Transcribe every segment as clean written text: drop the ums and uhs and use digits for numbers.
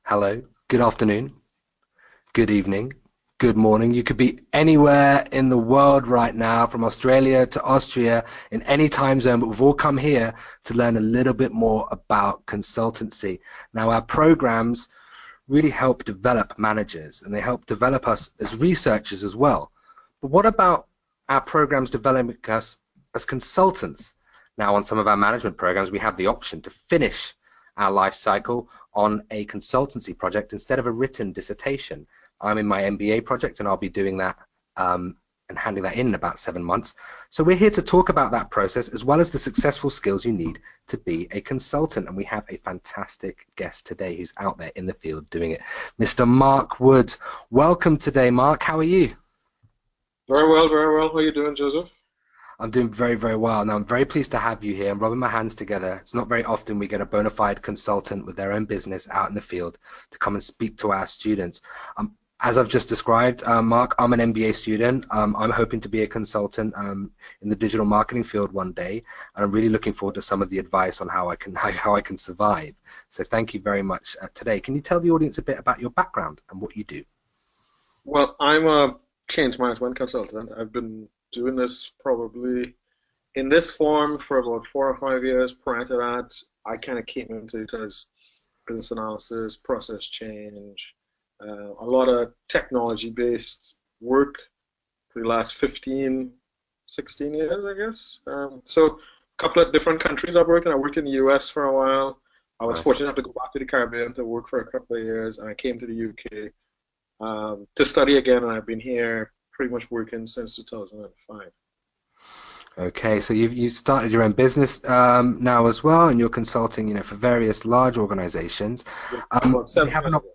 Hello, good afternoon, good evening, good morning. You could be anywhere in the world right now, from Australia to Austria, in any time zone, but we've all come here to learn a little bit more about consultancy. Now, our programs really help develop managers and they help develop us as researchers as well. But what about our programs developing us as consultants? Now, on some of our management programs, we have the option to finish our life cycle on a consultancy project instead of a written dissertation. I'm in my MBA project and I'll be doing that and handing that in about 7 months. So we're here to talk about that process as well as the successful skills you need to be a consultant. And we have a fantastic guest today who's out there in the field doing it. Mr. Marc Woods. Welcome today, Marc. How are you? Very well, very well. How are you doing, Joseph? I'm doing very, very well. Now, I'm very pleased to have you here. I'm rubbing my hands together. It's not very often we get a bona fide consultant with their own business out in the field to come and speak to our students. As I've just described, Marc, I'm an MBA student. I'm hoping to be a consultant in the digital marketing field one day, and I'm really looking forward to some of the advice on how I can survive. So thank you very much today. Can you tell the audience a bit about your background and what you do? Well, I'm a change management consultant. I've been doing this probably in this form for about 4 or 5 years. Prior to that, I kind of came into it as business analysis, process change, a lot of technology-based work for the last 15, 16 years, I guess. So a couple of different countries I've worked in. I worked in the US for a while. I was fortunate enough to go back to the Caribbean to work for a couple of years, and I came to the UK to study again, and I've been here pretty much working since 2005. Okay, so you started your own business now as well, and you're consulting, for various large organizations. Yeah, about We 7 have years an ago.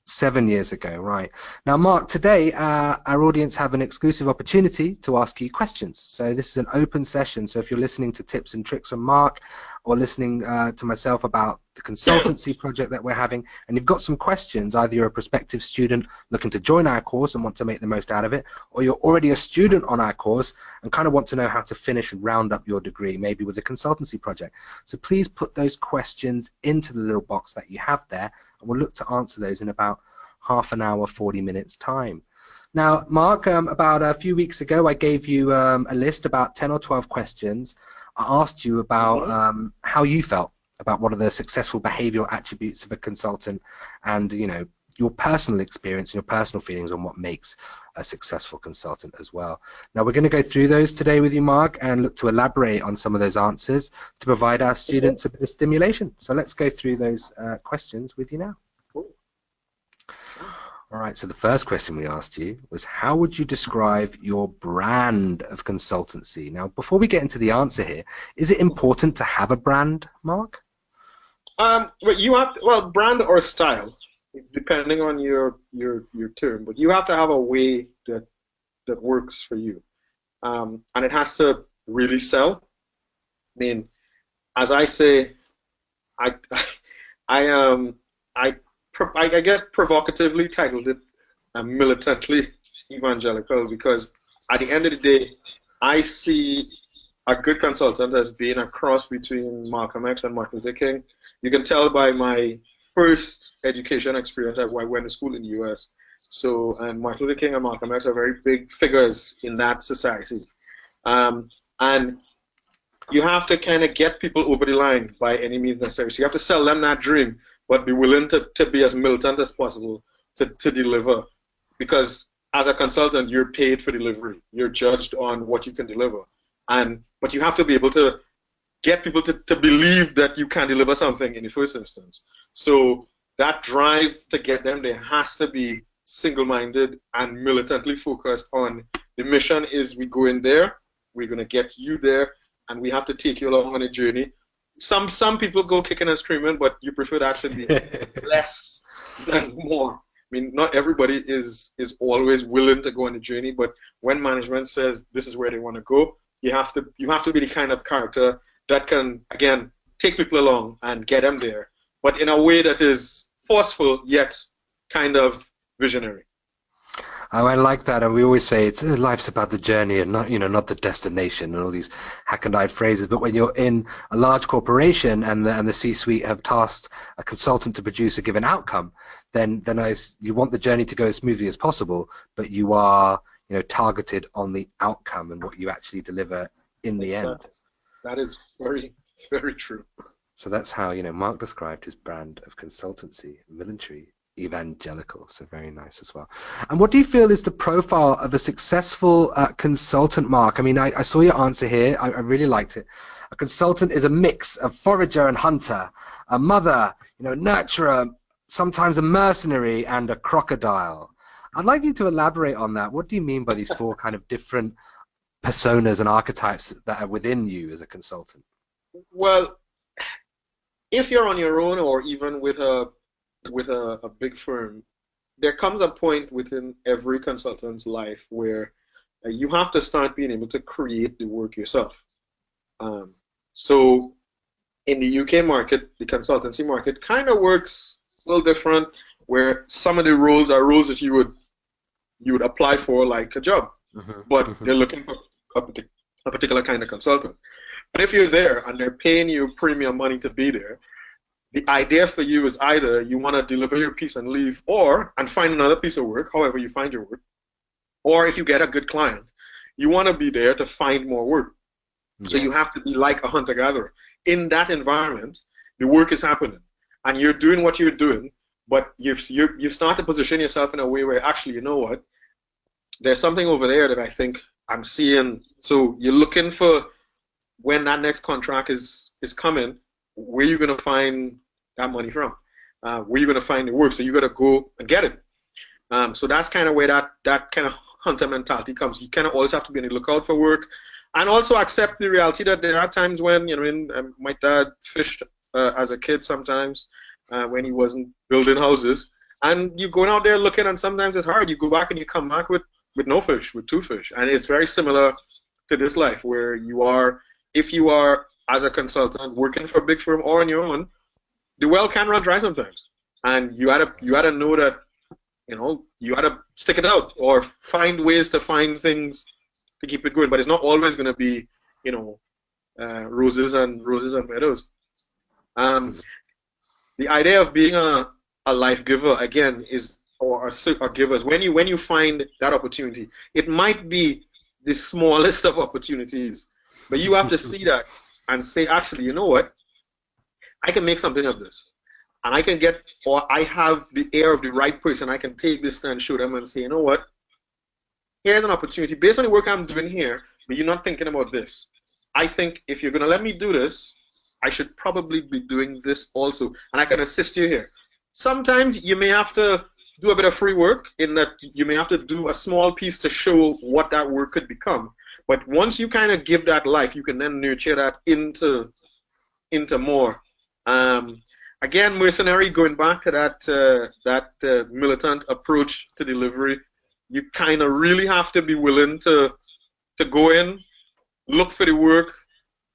7 years ago, right. Now, Marc, today our audience have an exclusive opportunity to ask you questions. So this is an open session. So if you're listening to tips and tricks from Marc or listening to myself about the consultancy project that we're having, and you've got some questions, either you're a prospective student looking to join our course and want to make the most out of it, or you're already a student on our course and kind of want to know how to finish and round up your degree, maybe with a consultancy project. So please put those questions into the little box that you have there, and we'll look to answer those in about half an hour, 40 minutes time. Now, Marc, about a few weeks ago, I gave you a list about 10 or 12 questions. I asked you about how you felt about what are the successful behavioral attributes of a consultant and, your personal experience and your personal feelings on what makes a successful consultant as well. Now, we're going to go through those today with you, Marc, and look to elaborate on some of those answers to provide our students a bit of stimulation. So let's go through those questions with you now. All right, so the first question we asked you was, how would you describe your brand of consultancy? Now, before we get into the answer here, is it important to have a brand, Marc? But you have to, well, brand or style, depending on your term. But you have to have a way that works for you, and it has to really sell. I mean, as I say, I I I guess provocatively titled it militantly evangelical, because at the end of the day, I see a good consultant as being a cross between Malcolm X and Martin Luther King. You can tell by my first education experience. I went to school in the US. So, and Martin Luther King and Malcolm X are very big figures in that society. And you have to kind of get people over the line by any means necessary. So you have to sell them that dream, but be willing to be as militant as possible to deliver. Because as a consultant, you're paid for delivery. You're judged on what you can deliver. But you have to be able to get people to believe that you can deliver something in the first instance. So that drive to get them there has to be single-minded and militantly focused on the mission is we go in there, we're going to get you there, and we have to take you along on a journey. Some people go kicking and screaming, but you prefer that to be less than more. I mean, not everybody is always willing to go on the journey, but when management says this is where they want to go, you have to be the kind of character that can, again, take people along and get them there, but in a way that is forceful yet kind of visionary. Oh, I like that, and we always say it's life's about the journey and not, not the destination, and all these hackneyed phrases. But when you're in a large corporation and the C-suite have tasked a consultant to produce a given outcome, then you want the journey to go as smoothly as possible, but you are targeted on the outcome and what you actually deliver in the end. That is very, very true. So that's how Mark described his brand of consultancy, military, evangelical. So very nice as well. And what do you feel is the profile of a successful consultant, Mark? I mean, I saw your answer here. I really liked it. A consultant is a mix of forager and hunter, a mother, nurturer, sometimes a mercenary, and a crocodile. I'd like you to elaborate on that. What do you mean by these four kind of different personas and archetypes that are within you as a consultant? Well, if you're on your own or even with a big firm, there comes a point within every consultant's life where you have to start being able to create the work yourself. So in the UK market, the consultancy market kind of works a little different, where some of the roles are roles that you would apply for like a job, but they're looking for a particular kind of consultant. But if you're there and they're paying you premium money to be there, the idea for you is either you want to deliver your piece and leave, and find another piece of work, however you find your work, or if you get a good client, you want to be there to find more work. Yes. So you have to be like a hunter-gatherer. In that environment, the work is happening, and you're doing what you're doing, but you start to position yourself in a way where actually, you know what, there's something over there that I think I'm seeing. So you're looking for when that next contract is coming, where you're going to find that money from, where you're going to find the work. So you got to go and get it. So that's kind of where that kind of hunter mentality comes. You kind of always have to be on the lookout for work, and also accept the reality that there are times when, my dad fished as a kid sometimes when he wasn't building houses, and you're going out there looking, and sometimes it's hard. You go back and you come back with no fish, with two fish. And it's very similar to this life where if you are as a consultant working for a big firm or on your own, the well can run dry sometimes, and you had to know that you had to stick it out or find ways to find things to keep it going. But it's not always going to be roses and meadows. The idea of being a life giver again or a giver, when you find that opportunity, it might be the smallest of opportunities, but you have to see that and say, actually, you know what? I can make something of this. And I have the air of the right person. I can take this and show them and say, you know what? Here's an opportunity based on the work I'm doing here, but you're not thinking about this. I think if you're going to let me do this, I should probably be doing this also. And I can assist you here. Sometimes you may have to do a bit of free work in that you may have to do a small piece to show what that work could become. But once you kind of give that life, you can then nurture that into more. Again, mercenary, going back to that militant approach to delivery, you kind of really have to be willing to go in, look for the work,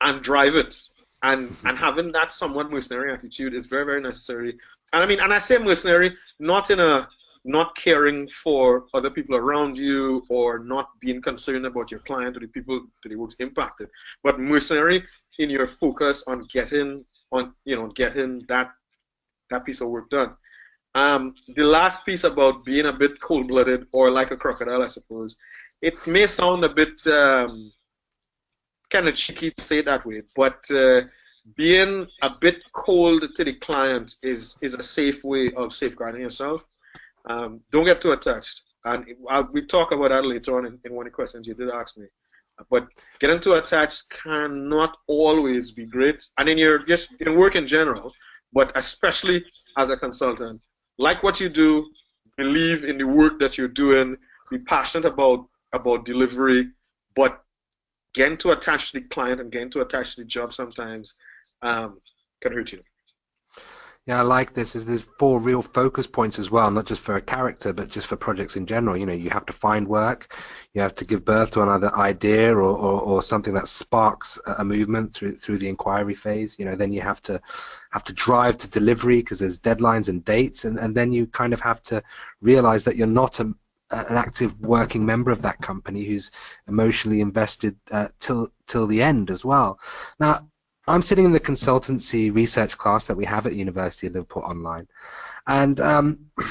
and drive it. And having that somewhat mercenary attitude is very, very necessary. And I say mercenary not in a not caring for other people around you or not being concerned about your client or the people that the work's impacted, but mercenary in your focus on getting that piece of work done. The last piece about being a bit cold-blooded or like a crocodile, I suppose, it may sound a bit kind of cheeky to say it that way, but being a bit cold to the client is a safe way of safeguarding yourself. Don't get too attached, and we talk about that later on in one of the questions you did ask me. But getting too attached cannot always be great, and in work in general, but especially as a consultant, like what you do, believe in the work that you're doing, be passionate about delivery, but getting too attached to the client and getting too attached to the job sometimes can hurt you. Yeah, I like this. There's 4 real focus points as well, not just for a character, but just for projects in general. You have to find work, you have to give birth to another idea or something that sparks a movement through the inquiry phase. Then you have to drive to delivery because there's deadlines and dates, and then you kind of have to realize that you're not an active working member of that company who's emotionally invested till the end as well. Now, I'm sitting in the consultancy research class that we have at University of Liverpool online, and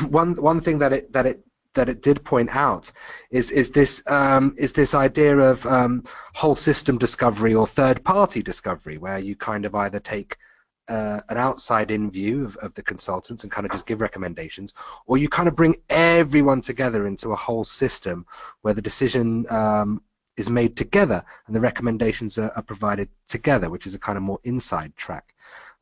one thing that it did point out is this idea of whole system discovery or third party discovery, where you kind of either take an outside-in view of the consultants and kind of just give recommendations, or you kind of bring everyone together into a whole system where the decision is made together and the recommendations are provided together, which is a kind of more inside track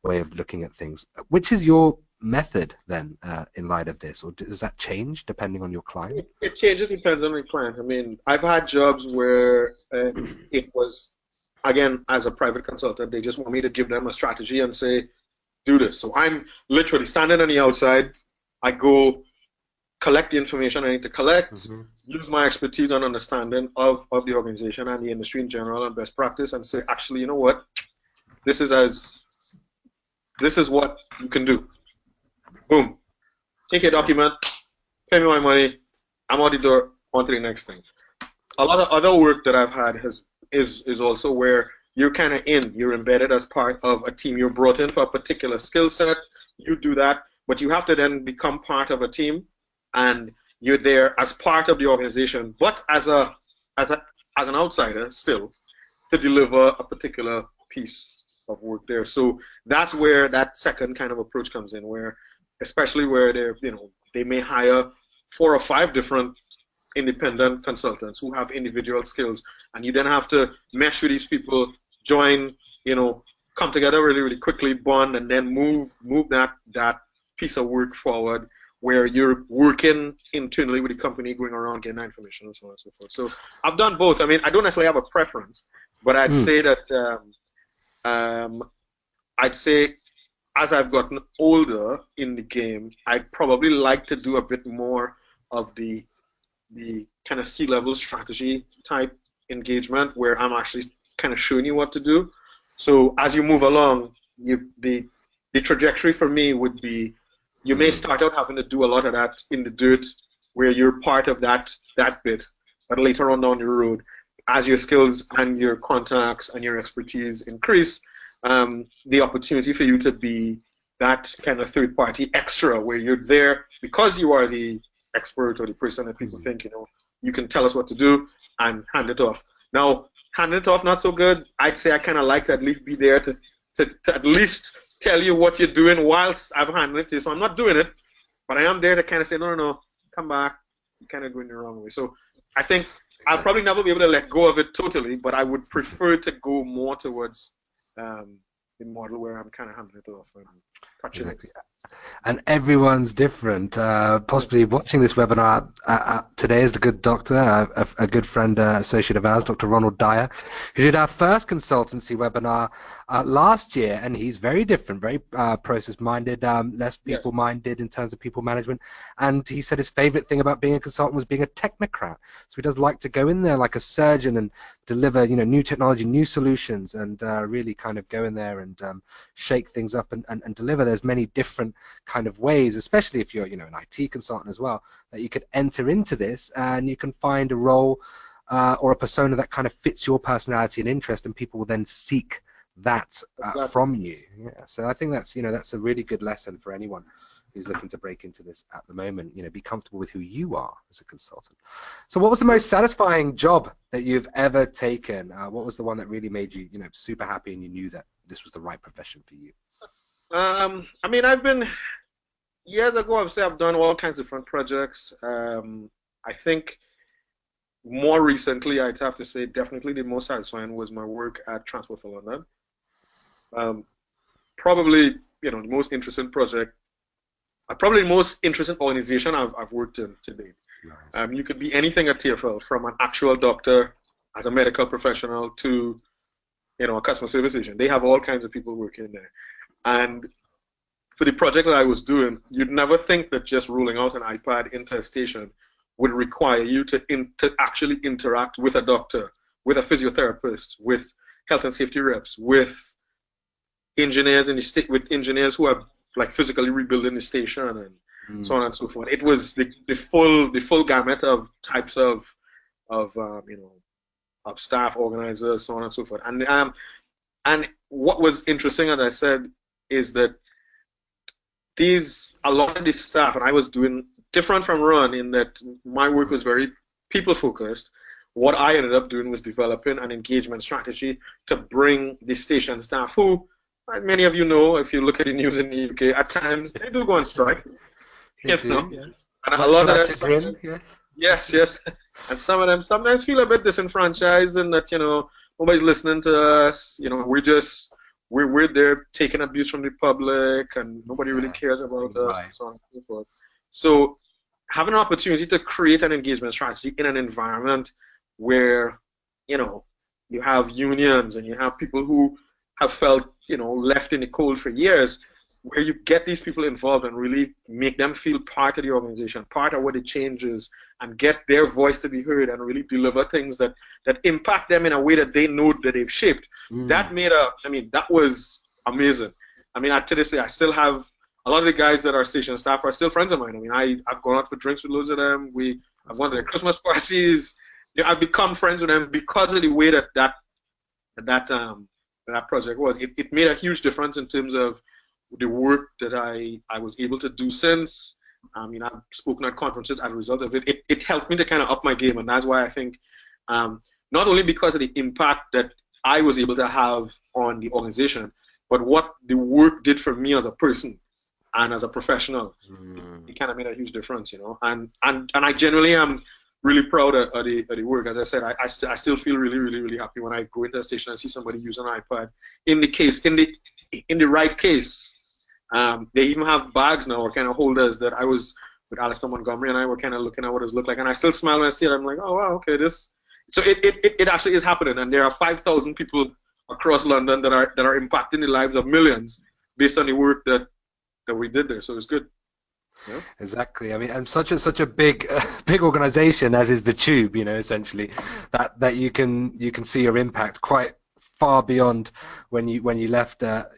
way of looking at things. Which is your method then in light of this, or does that change depending on your client? It changes, depends on the client. I mean, I've had jobs where it was, again, as a private consultant, they just want me to give them a strategy and say, do this. So I'm literally standing on the outside. I go collect the information I need to collect, use my expertise and understanding of the organization and the industry in general and best practice, and say, actually, you know what? This is what you can do. Boom. Take a document, pay me my money, I'm out the door, on to the next thing. A lot of other work that I've had is also where you're kind of you're embedded as part of a team. You're brought in for a particular skill set, you do that, but you have to then become part of a team, and you're there as part of the organization, but as an outsider still, to deliver a particular piece of work there. So that's where that second kind of approach comes in, where especially where they may hire 4 or 5 different independent consultants who have individual skills, and you then have to mesh with these people, join, come together really, really quickly, bond, and then move that piece of work forward, where you're working internally with the company, going around getting that information and so on and so forth. So I've done both. I mean, I don't necessarily have a preference, but I'd say that as I've gotten older in the game, I'd probably like to do a bit more of the kind of C-level strategy type engagement, where I'm actually kind of showing you what to do. So as you move along, the trajectory for me would be, you may start out having to do a lot of that in the dirt, where you're part of that bit, but later on down the road, as your skills and your contacts and your expertise increase, the opportunity for you to be that kind of third-party extra, where you're there because you are the expert or the person that people think, you can tell us what to do and hand it off. Now, hand it off, not so good. I'd say I kind of like to at least be there to at least tell you what you're doing whilst I've handed it to you. So I'm not doing it, but I am there to kind of say, no, come back. You're kind of going the wrong way. So I think I'll probably never be able to let go of it totally, but I would prefer to go more towards the model where I'm kind of handing it off and touching it. And everyone's different. Possibly watching this webinar today is the good doctor, a good friend, associate of ours, Dr. Ronald Dyer, who did our first consultancy webinar last year, and he's very different, very process-minded, less people-minded in terms of people management. And he said his favorite thing about being a consultant was being a technocrat. So he does like to go in there like a surgeon and deliver, new technology, new solutions, and really kind of go in there and shake things up and deliver. There's many different kind of ways, especially if you're an IT consultant as well, that you could enter into this, and you can find a role or a persona that kind of fits your personality and interest, and people will then seek that from you. So I think that's that's a really good lesson for anyone who's looking to break into this at the moment. Be comfortable with who you are as a consultant. So what was the most satisfying job that you've ever taken? What was the one that really made you super happy and you knew that this was the right profession for you? I mean, years ago, obviously, I've done all kinds of different projects. I think more recently, I'd have to say definitely the most satisfying was my work at Transport for London. Probably, the most interesting project, probably the most interesting organization I've worked in to date. Nice. You could be anything at TFL, from an actual doctor, as a medical professional, to a customer service agent. They have all kinds of people working there. And for the project that I was doing, you'd never think that just rolling out an iPad into a station would require you to actually interact with a doctor, with a physiotherapist, with health and safety reps, with engineers with engineers who are like physically rebuilding the station, and so on and so forth. It was the full gamut of types of of staff, organizers, so on and so forth. And what was interesting, as I said, is that a lot of this staff, and I was doing different from Ron in that my work was very people focused. What I ended up doing was developing an engagement strategy to bring the station staff, who, like many of you know, if you look at the news in the UK, at times they do go on strike. They do, yes. And Much a lot to our of chagrin, yes. yes. And some of them sometimes feel a bit disenfranchised and that, nobody's listening to us. We're there taking abuse from the public and nobody really cares about us and so on and so forth. So having an opportunity to create an engagement strategy in an environment where, you have unions and you have people who have felt, left in the cold for years, where you get these people involved and really make them feel part of the organization, part of what the change is, and get their voice to be heard and really deliver things that impact them in a way that they know that they've shaped. That was amazing. To this day, I still have a lot of the guys that are station staff are still friends of mine. I've gone out for drinks with loads of them. I've gone to their Christmas parties. I've become friends with them because of the way that project was. It made a huge difference in terms of the work that I was able to do since. I've spoken at conferences as a result of it. It helped me to kind of up my game, and that's why I think, not only because of the impact that I was able to have on the organization, but what the work did for me as a person and as a professional. It kind of made a huge difference, And I genuinely am really proud of the work. As I said, I still feel really, really, really happy when I go into the station and see somebody use an iPad in the right case. They even have bags now, or kind of holders, that I was with Alistair Montgomery and I were kind of looking at what it looked like, and I still smile when I see it. I'm like, oh wow, okay, this. So it actually is happening, and there are 5,000 people across London that are impacting the lives of millions based on the work that we did there. So it's good. Yeah. Exactly. And such a big organization as is the Tube, essentially, that you can see your impact quite far beyond when you left that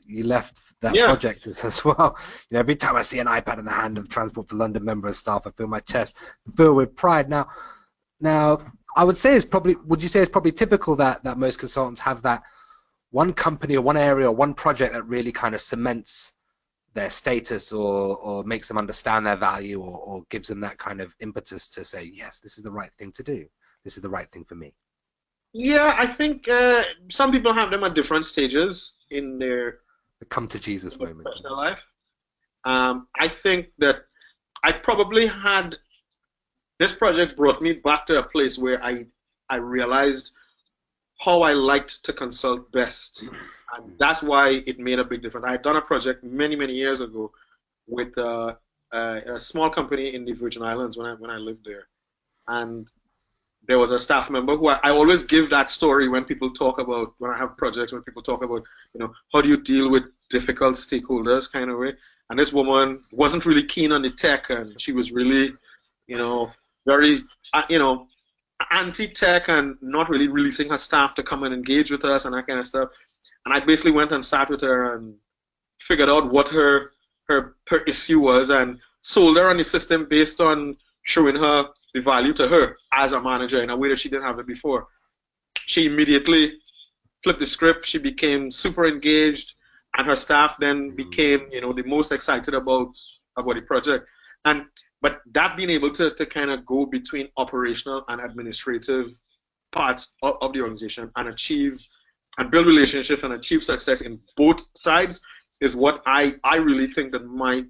project as well. Every time I see an iPad in the hand of Transport for London member of staff, I feel my chest fill with pride. Now, I would say would you say it's probably typical that most consultants have that one company or one area or one project that really kind of cements their status or makes them understand their value or gives them that kind of impetus to say, yes, this is the right thing to do. This is the right thing for me. Yeah, I think some people have them at different stages in their come to Jesus moment. Personal life. I think that I probably had this project brought me back to a place where I realized how I liked to consult best, and that's why it made a big difference. I had done a project many years ago with a small company in the Virgin Islands when I lived there, and there was a staff member who I always give that story when people talk about, when I have projects, when people talk about, how do you deal with difficult stakeholders kind of way. And this woman wasn't really keen on the tech, and she was really, very, anti-tech and not really releasing her staff to come and engage with us and that kind of stuff. And I basically went and sat with her and figured out what her issue was and sold her on the system based on showing her the value to her as a manager in a way that she didn't have it before. She immediately flipped the script. She became super engaged, and her staff then became, the most excited about the project. But that being able to kind of go between operational and administrative parts of the organization and achieve and build relationships and achieve success in both sides is what I really think that my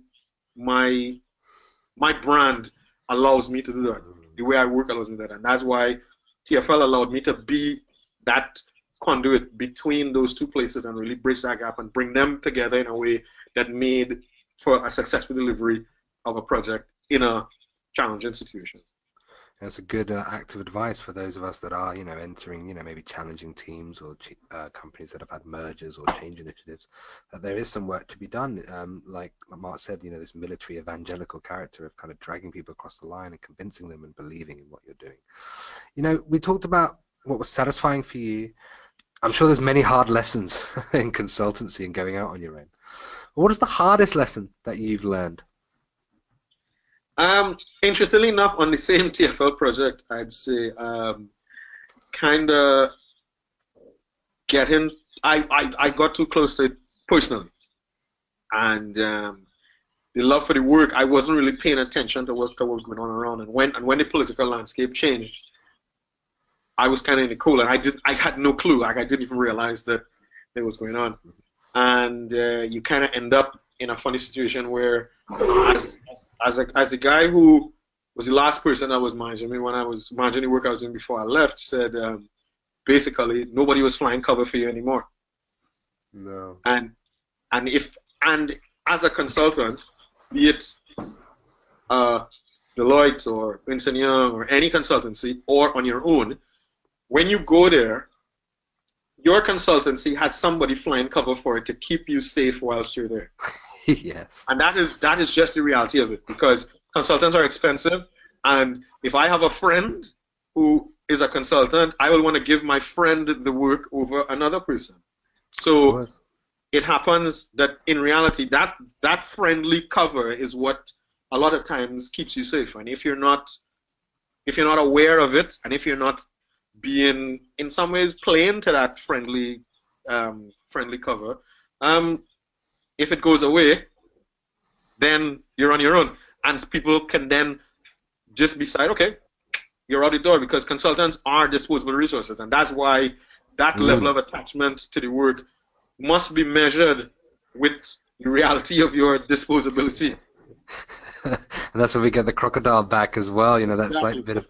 brand allows me to do that. The way I work allows me to do that. And that's why TFL allowed me to be that conduit between those two places and really bridge that gap and bring them together in a way that made for a successful delivery of a project in a challenging situation. That's a good act of advice for those of us that are, entering, maybe challenging teams or companies that have had mergers or change initiatives, that there is some work to be done. Like Mark said, this military evangelical character of kind of dragging people across the line and convincing them and believing in what you're doing. We talked about what was satisfying for you. I'm sure there's many hard lessons in consultancy and going out on your own. What is the hardest lesson that you've learned? Interestingly enough, on the same TFL project, I'd say kind of getting, I got too close to it personally. And the love for the work, I wasn't really paying attention to what was going on around. And when the political landscape changed, I was kind of in the cold, and I had no clue. Like, I didn't even realize that it was going on. And you kind of end up in a funny situation where, as the guy who was the last person that was managing me when I was managing the work I was doing before I left, said basically nobody was flying cover for you anymore. No. And as a consultant, be it Deloitte or Ernst & Young or any consultancy or on your own, when you go there, your consultancy has somebody flying cover for it to keep you safe whilst you're there. Yes. And that is just the reality of it, because consultants are expensive, and if I have a friend who is a consultant, I will want to give my friend the work over another person. So it happens that in reality that friendly cover is what a lot of times keeps you safe. And if you're not aware of it, and if you're not being in some ways playing to that friendly cover, if it goes away, then you're on your own, and people can then just decide, okay, you're out the door, because consultants are disposable resources, and that's why that level of attachment to the work must be measured with the reality of your disposability. And that's where we get the crocodile back as well. You know, that's like a bit of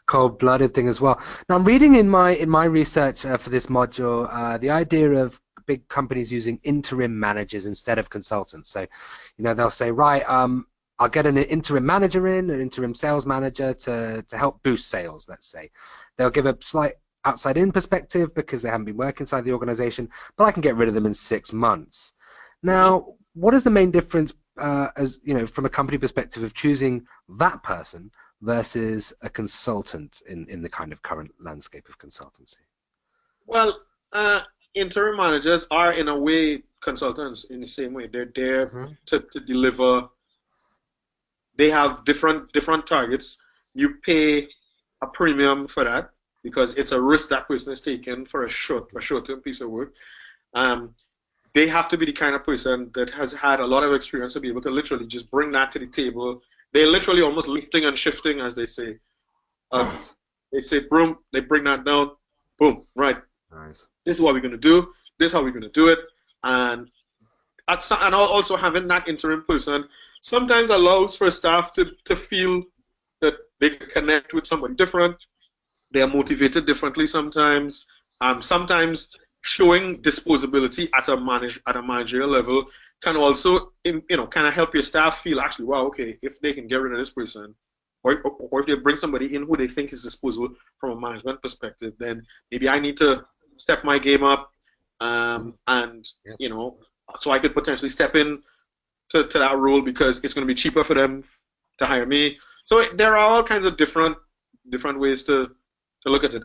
cold-blooded thing as well. Now, I'm reading in my research for this module the idea of big companies using interim managers instead of consultants. So, you know, they'll say, right, I'll get an interim manager in, an interim sales manager to help boost sales, let's say. They'll give a slight outside-in perspective because they haven't been working inside the organization, but I can get rid of them in 6 months. Now, what is the main difference, as you know, from a company perspective, of choosing that person versus a consultant in the kind of current landscape of consultancy? Well, interim managers are in a way consultants in the same way. They're there to deliver. They have different targets. You pay a premium for that because it's a risk that person is taking for a short-term piece of work. They have to be the kind of person that has had a lot of experience to be able to literally just bring that to the table. They're literally almost lifting and shifting, as they say. They say, boom, they bring that down, boom, right. Nice. This is what we're going to do. This is how we're going to do it. And also having that interim person sometimes allows for staff to feel that they can connect with somebody different. They are motivated differently sometimes. Sometimes showing disposability at a managerial level can also, kind of help your staff feel, actually, wow, okay, if they can get rid of this person, or if they bring somebody in who they think is disposable from a management perspective, then maybe I need to step my game up, and so I could potentially step in to that role because it's going to be cheaper for them to hire me. So there are all kinds of different ways to look at it.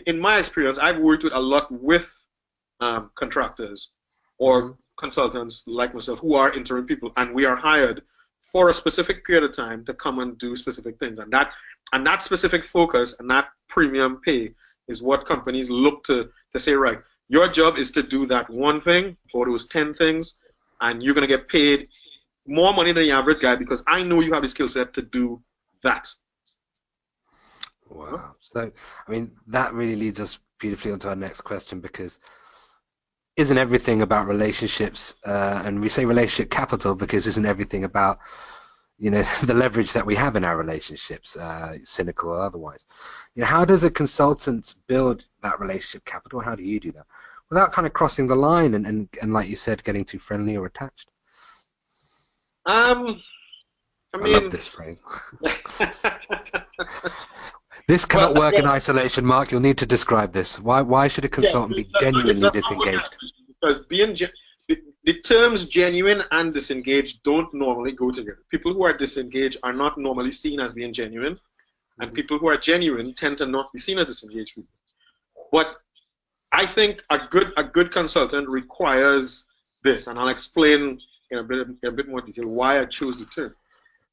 In my experience, I've worked with a lot with contractors or consultants like myself who are interim people, and we are hired for a specific period of time to come and do specific things, and that specific focus and that premium pay is what companies look to say, right, your job is to do that one thing or those 10 things, and you're going to get paid more money than the average guy because I know you have the skill set to do that. Wow. So, I mean, that really leads us beautifully onto our next question, because isn't everything about relationships? And we say relationship capital because isn't everything about, the leverage that we have in our relationships, cynical or otherwise? How does a consultant build that relationship capital? How do you do that without kind of crossing the line and like you said, getting too friendly or attached? I love this phrase. This cannot work in isolation, Mark. You'll need to describe this. Why should a consultant be genuinely disengaged? Because the terms genuine and disengaged don't normally go together. People who are disengaged are not normally seen as being genuine, and people who are genuine tend to not be seen as disengaged people. But I think a good consultant requires this, and I'll explain in a bit more detail why I chose the term.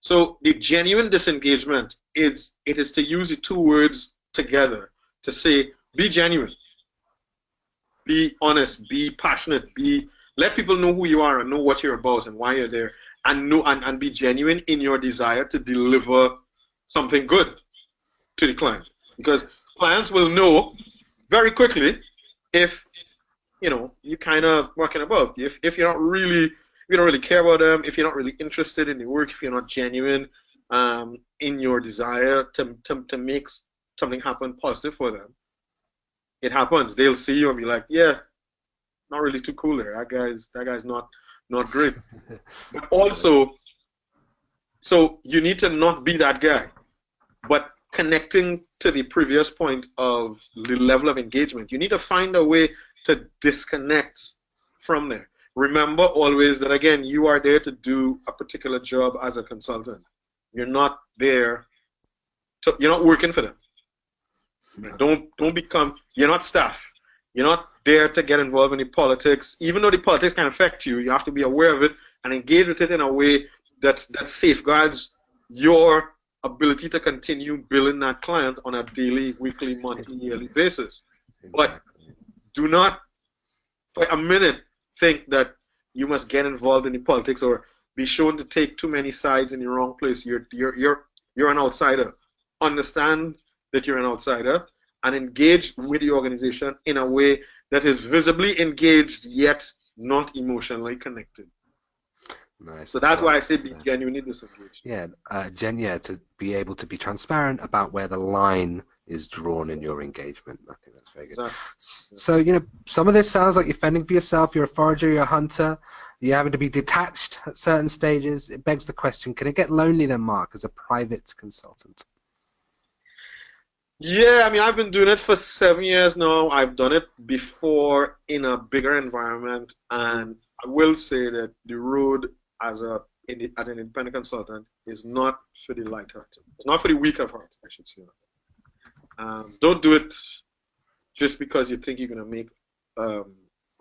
So the genuine disengagement is to use the two words together to say be genuine, be honest, be passionate, let people know who you are and know what you're about and why you're there, and and be genuine in your desire to deliver something good to the client, because clients will know very quickly if you kind of working about, if you're not really, if you don't really care about them, if you're not really interested in the work, if you're not genuine in your desire to make something happen positive for them. It happens. They'll see you and be like, yeah, not really too cool there. That guy's not great. But also, so you need to not be that guy. But connecting to the previous point of the level of engagement, you need to find a way to disconnect from there. Remember always that, again, you are there to do a particular job as a consultant. You're not there you're not working for them. Don't become, you're not staff. You're not there to get involved in the politics. Even though the politics can affect you, you have to be aware of it and engage with it in a way that safeguards your ability to continue billing that client on a daily, weekly, monthly, yearly basis. But do not for a minute think that you must get involved in the politics or be shown to take too many sides in the wrong place. You're an outsider. Understand that you're an outsider and engage with the organization in a way that is visibly engaged yet not emotionally connected. Nice. So that's why I say be genuinely disengaged. Yeah, to be able to be transparent about where the line is drawn in your engagement. I think that's very good. Exactly. So, some of this sounds like you're fending for yourself, you're a forager, you're a hunter, you're having to be detached at certain stages. It begs the question, can it get lonely then, Mark, as a private consultant? Yeah, I mean, I've been doing it for 7 years now. I've done it before in a bigger environment, and I will say that the road as an independent consultant is not for the light-hearted. It's not for the weak of heart, I should say. Don't do it just because you think you're going to make a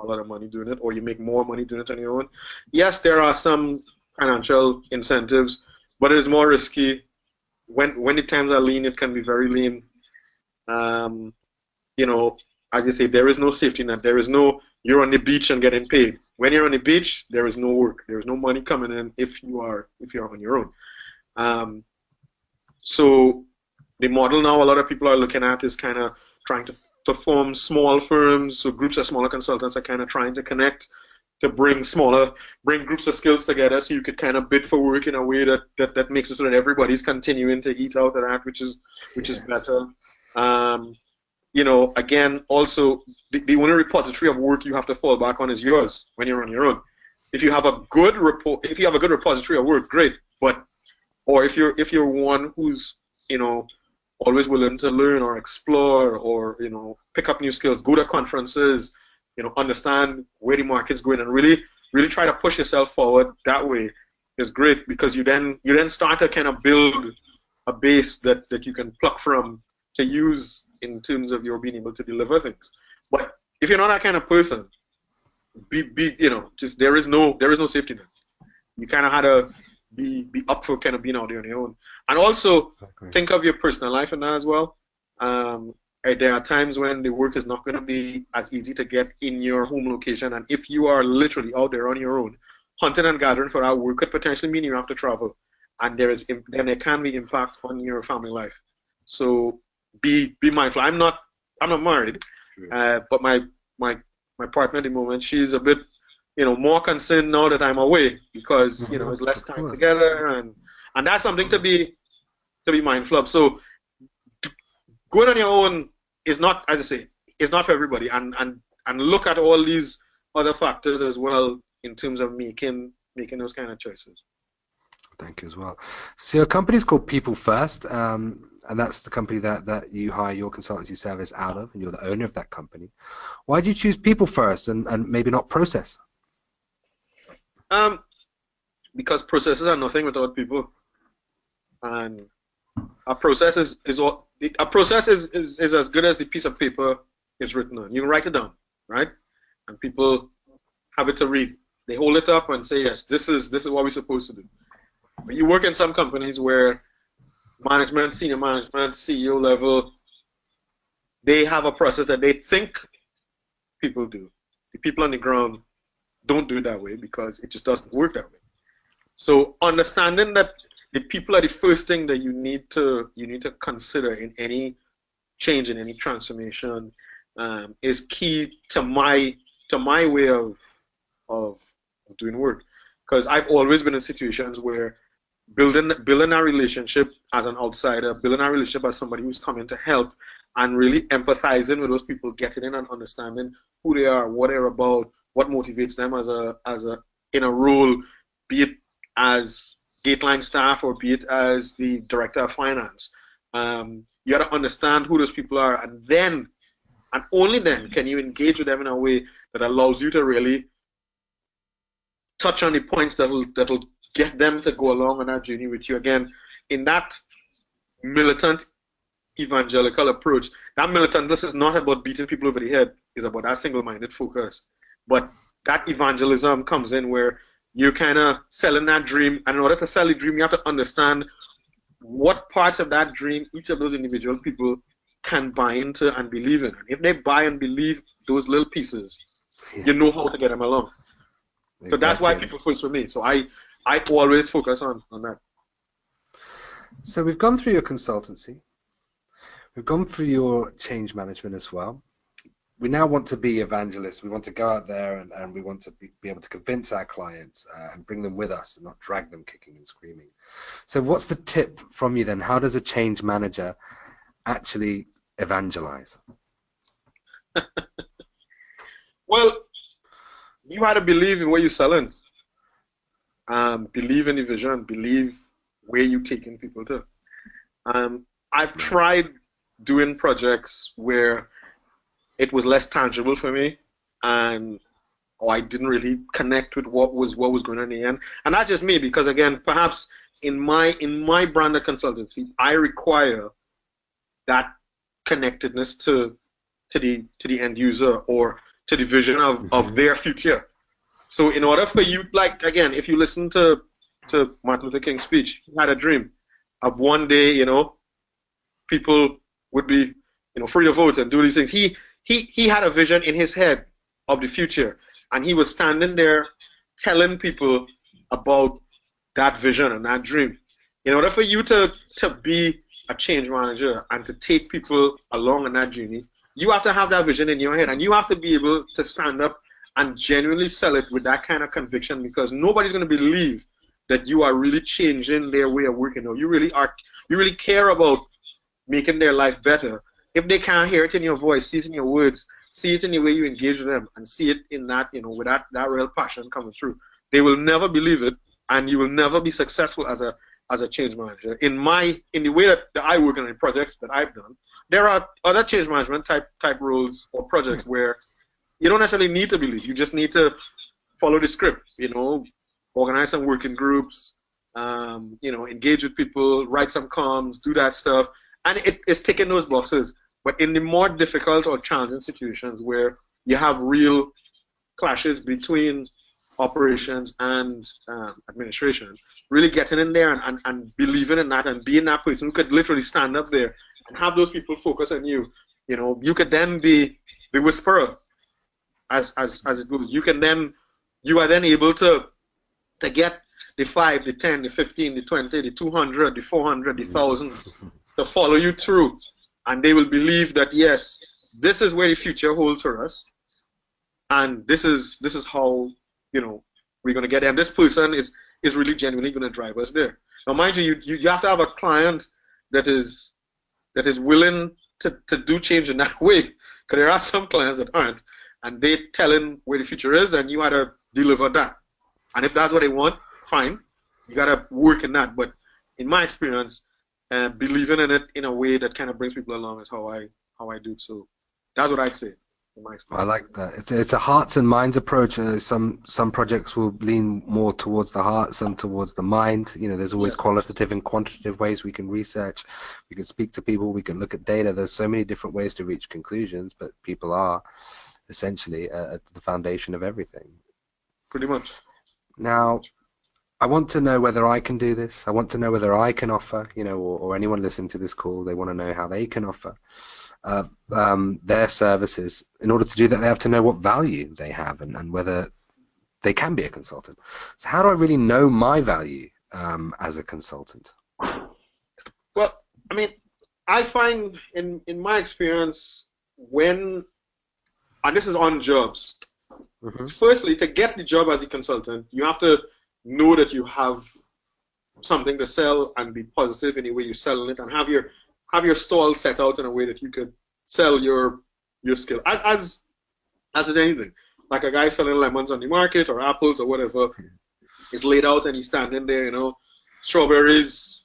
lot of money doing it, or you make more money doing it on your own. Yes, there are some financial incentives, but it is more risky. When the times are lean, it can be very lean. As you say, there is no safety net. There is no, you're on the beach and getting paid. When you're on the beach, there is no work. There is no money coming in if you're on your own. So the model now a lot of people are looking at is kind of trying to form small firms. So groups of smaller consultants are kind of trying to connect to bring groups of skills together, so you could kind of bid for work in a way that makes it so that everybody's continuing to eat out of that, which is better. Again, also the only repository of work you have to fall back on is yours when you're on your own. If you have a good repository of work, great. Or if you're one who's always willing to learn or explore or pick up new skills, go to conferences, understand where the market's going, and really try to push yourself forward that way is great, because you then start to kind of build a base that you can pluck from to use in terms of your being able to deliver things. But if you're not that kind of person, just there is no safety net. You kind of had to be up for kind of being out there on your own, and also think of your personal life in that as well. There are times when the work is not going to be as easy to get in your home location, and if you are literally out there on your own, hunting and gathering for that work could potentially mean you have to travel, and then there can be impact on your family life. So be mindful. I'm not married, but my partner at the moment, she's a bit more concerned now that I'm away, because it's less time together, and that's something to be mindful of. So going on your own is not, as I say, it's not for everybody, and look at all these other factors as well in terms of making those kind of choices. Thank you as well. So your company is called People First, and that's the company that you hire your consultancy service out of, and you're the owner of that company. Why did you choose People First and maybe not process? Because processes are nothing without people, and a process is as good as the piece of paper it's written on. You can write it down, right? And people have it to read. They hold it up and say, yes, this is what we're supposed to do. But you work in some companies where management, senior management, CEO level, they have a process that they think people do. The people on the ground don't do it that way because it just doesn't work that way. So understanding that the people are the first thing that you need to consider in any change, in any transformation, is key to my way of doing work. Because I've always been in situations where building a relationship as an outsider, building a relationship as somebody who's coming to help, and really empathizing with those people, getting in and understanding who they are, what they're about, what motivates them in a role, be it as gate-line staff or be it as the director of finance. You got to understand who those people are, and then, and only then, can you engage with them in a way that allows you to really touch on the points that'll get them to go along on that journey with you. Again, in that militant evangelical approach, that militantness is not about beating people over the head, it's about that single-minded focus. But that evangelism comes in where you're kind of selling that dream, and in order to sell the dream, you have to understand what parts of that dream each of those individual people can buy into and believe in. And if they buy and believe those little pieces, you know how to get them along. Exactly. So that's why people first for me. So I always focus on that. So we've gone through your consultancy. We've gone through your change management as well. We now want to be evangelists. We want to go out there and we want to be able to convince our clients and bring them with us and not drag them kicking and screaming. So what's the tip from you then? How does a change manager actually evangelize? Well, you had to believe in what you're selling. Believe in the vision. Believe where you're taking people to. I've tried doing projects where it was less tangible for me, and I didn't really connect with what was going on in the end. And that's just me, because again, perhaps in my branded consultancy, I require that connectedness to the end user or to the vision of their future. So in order for you, like again, if you listen to Martin Luther King's speech, he had a dream of one day, people would be, free to vote and do these things. He had a vision in his head of the future, and he was standing there telling people about that vision and that dream. In order for you to be a change manager and to take people along on that journey, you have to have that vision in your head, and you have to be able to stand up and genuinely sell it with that kind of conviction, because nobody's going to believe that you are really changing their way of working, or you really care about making their life better, if they can't hear it in your voice, see it in your words, see it in the way you engage with them, and see it in that, with that real passion coming through. They will never believe it, and you will never be successful as a change manager. In the way that I work in the projects that I've done, there are other change management type roles or projects where you don't necessarily need to believe. You just need to follow the script, organize some working groups, engage with people, write some comms, do that stuff. And it's ticking those boxes. But in the more difficult or challenging situations where you have real clashes between operations and administration, really getting in there and believing in that and being that person who could literally stand up there and have those people focus on you. You could then be the whisperer as it goes. You are then able to get the 5, the 10, the 15, the 20, the 200, the 400, the 1,000 to follow you through, and they will believe that yes, this is where the future holds for us, and this is how we're going to get there. And this person is really genuinely going to drive us there. Now, mind you have to have a client that is willing to do change in that way, because there are some clients that aren't, and they're telling where the future is, and you got to deliver that. And if that's what they want, fine, you got to work in that. But in my experience, believing in it in a way that kind of brings people along is how I do it. So that's what I'd say in my experience. I like that. It's a hearts and minds approach. Some projects will lean more towards the heart, some towards the mind. There's always qualitative and quantitative ways we can research. We can speak to people. We can look at data. There's so many different ways to reach conclusions, but people are essentially at the foundation of everything. Pretty much. Now, I want to know whether I can do this. I want to know whether I can offer, or anyone listening to this call, they want to know how they can offer their services. In order to do that, they have to know what value they have and whether they can be a consultant. So how do I really know my value as a consultant? Well, I mean, I find in my experience and this is on jobs, firstly, to get the job as a consultant, you have to know that you have something to sell and be positive in the way you're selling it, and have your stall set out in a way that you could sell your skill. As in anything, like a guy selling lemons on the market or apples or whatever, is laid out and he's standing there, strawberries,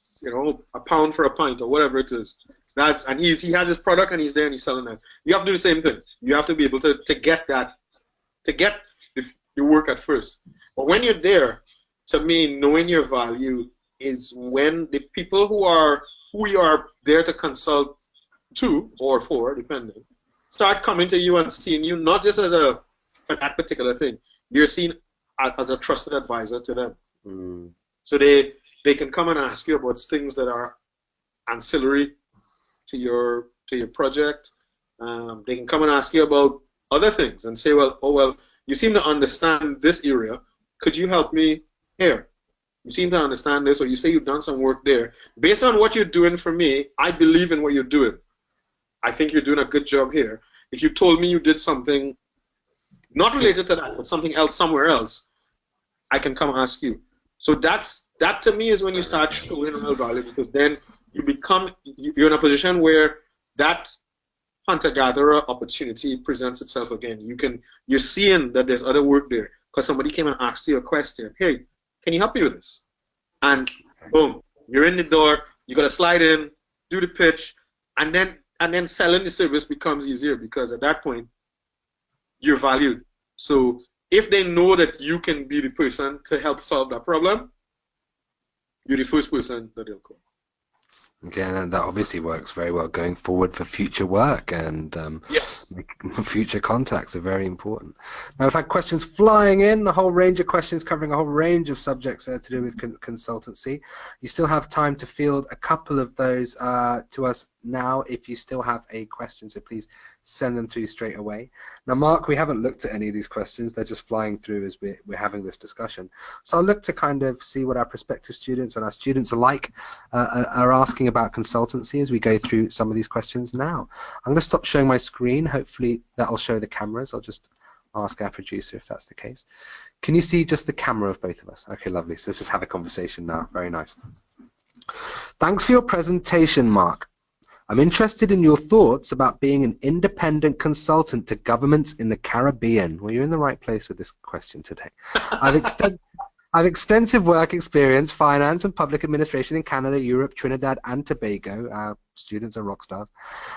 a pound for a pint or whatever it is. He has his product and he's there and he's selling that. You have to do the same thing. You have to be able to get your work at first. But when you're there, to me, knowing your value is when the people who you are there to consult to or for, depending, start coming to you and seeing you not just as for that particular thing. You're seen as a trusted advisor to them. So they can come and ask you about things that are ancillary to your project. They can come and ask you about other things and say, well, you seem to understand this area. Could you help me here? You seem to understand this, or you say you've done some work there. Based on what you're doing for me, I believe in what you're doing. I think you're doing a good job here. If you told me you did something not related to that, but something else somewhere else, I can come ask you. So that to me is when you start showing real value, because then you're in a position where that hunter-gatherer opportunity presents itself again. You're seeing that there's other work there because somebody came and asked you a question. Hey, can you help me with this? And boom, you're in the door. You got to slide in, do the pitch, and then selling the service becomes easier because at that point you're valued. So if they know that you can be the person to help solve that problem, you're the first person that they'll call. Okay, and that obviously works very well going forward for future work, and yes, future contacts are very important. Now, I've had questions flying in, a whole range of questions covering a whole range of subjects to do with consultancy. You still have time to field a couple of those to us now if you still have a question, so please send them through straight away. Now, Mark, we haven't looked at any of these questions. They're just flying through as we're having this discussion. So I'll look to kind of see what our prospective students and our students alike are asking about consultancy as we go through some of these questions now. I'm going to stop showing my screen. Hopefully that'll show the cameras. I'll just ask our producer if that's the case. Can you see just the camera of both of us? Okay, lovely. So let's just have a conversation now. Very nice. Thanks for your presentation, Mark. I'm interested in your thoughts about being an independent consultant to governments in the Caribbean. Well, you're in the right place with this question today. I've extensive work experience, finance and public administration in Canada, Europe, Trinidad and Tobago. Our students are rock stars.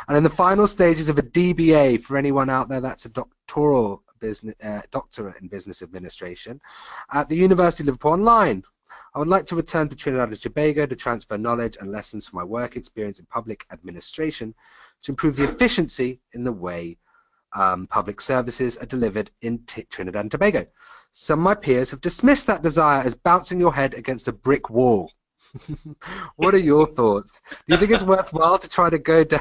And in the final stages of a DBA, for anyone out there, that's a doctorate in business administration at the University of Liverpool Online. I would like to return to Trinidad and Tobago to transfer knowledge and lessons from my work experience in public administration to improve the efficiency in the way public services are delivered in Trinidad and Tobago. Some of my peers have dismissed that desire as bouncing your head against a brick wall. What are your thoughts? Do you think it's worthwhile to try to go down?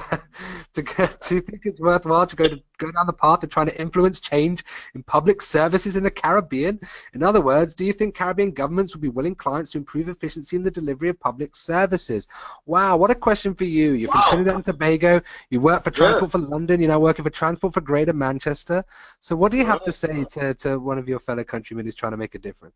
Do you think it's worthwhile to go down the path of trying to influence change in public services in the Caribbean? In other words, do you think Caribbean governments would be willing clients to improve efficiency in the delivery of public services? Wow, what a question for you! You're from Trinidad and Tobago. You work for Transport for London. You're now working for Transport for Greater Manchester. So, what do you have to say to one of your fellow countrymen who's trying to make a difference?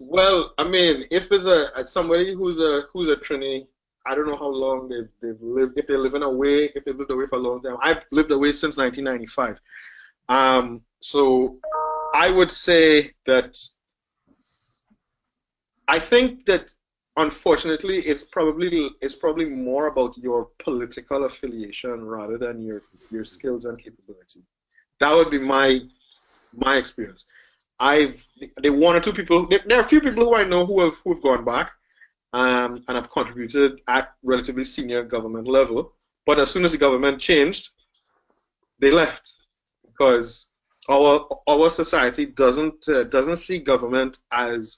Well, I mean, if it's somebody who's a Trini, I don't know how long they've lived. If they're living away, if they've lived away for a long time. I've lived away since 1995. So I would say that I think that unfortunately it's probably more about your political affiliation rather than your skills and capability. That would be my experience. There are one or two people. There are a few people who I know who have gone back and have contributed at relatively senior government level. But as soon as the government changed, they left because our society doesn't see government as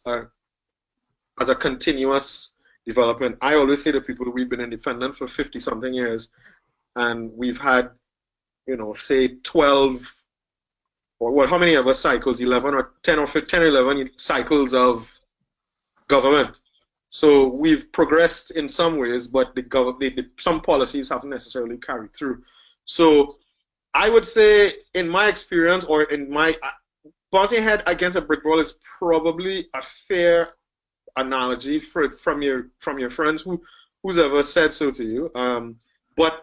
as a continuous development. I always say to people, we've been independent for 50 something years, and we've had, you know, say 12 or what, how many of us cycles, 11 or 10 or 15, 10 or 11 cycles of government. So we've progressed in some ways, but some policies haven't necessarily carried through. So I would say, in my experience, or in my bouncing head against a brick wall is probably a fair analogy from your friends who's ever said so to you. But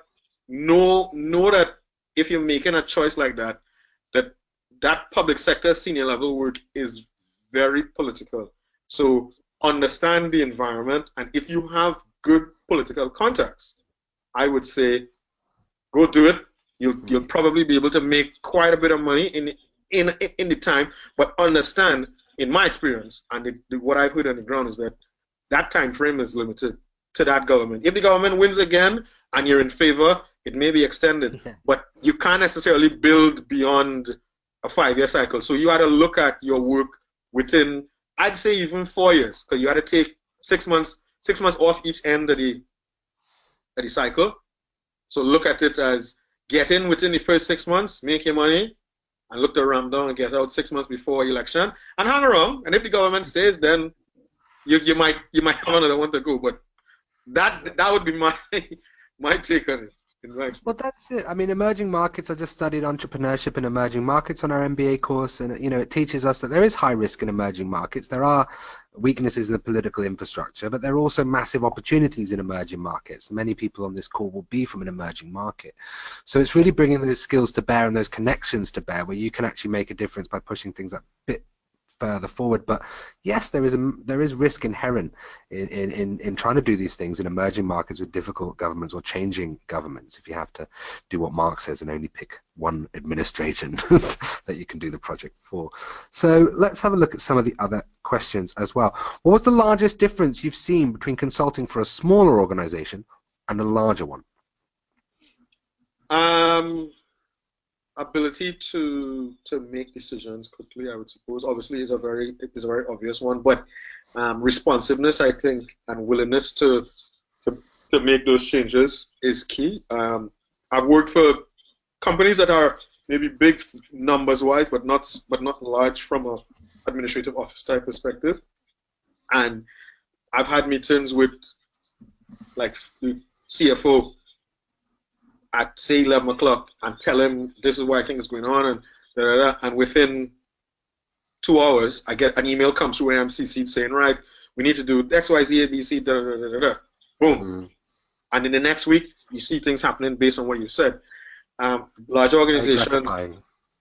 know that if you're making a choice like that, that public sector senior level work is very political. So understand the environment, and if you have good political contacts, I would say go do it. You'll probably be able to make quite a bit of money in the time, but understand, in my experience, and what I've heard on the ground is that time frame is limited to that government. If the government wins again and you're in favor, it may be extended, but you can't necessarily build beyond a 5-year cycle. So you had to look at your work within, I'd say, even 4 years, because you had to take 6 months off each end of the cycle. So look at it as get in within the first 6 months, make your money, and look to ram down and get out 6 months before election, and hang around. And if the government stays, then you might have another one to go. But that would be my take on it. Well, that's it. I mean, emerging markets, I just studied entrepreneurship in emerging markets on our MBA course, and you know, it teaches us that there is high risk in emerging markets. There are weaknesses in the political infrastructure, but there are also massive opportunities in emerging markets. Many people on this call will be from an emerging market. So it's really bringing those skills to bear and those connections to bear where you can actually make a difference by pushing things a bit further forward. But yes, there is risk inherent in trying to do these things in emerging markets with difficult governments or changing governments. If you have to do what Mark says and only pick one administration that you can do the project for. So let's have a look at some of the other questions as well. What was the largest difference you've seen between consulting for a smaller organization and a larger one? Ability to make decisions quickly, I would suppose. Obviously, is a very obvious one, but responsiveness, I think, and willingness to make those changes is key. I've worked for companies that are maybe big numbers wise, but not large from a administrative office type perspective, and I've had meetings with like the CFO at say 11 o'clock and tell him this is what I think is going on, and and within 2 hours I get an email comes through AMCC saying, right, we need to do X, Y, Z, A, B, C, boom. And in the next week you see things happening based on what you said. Large organization,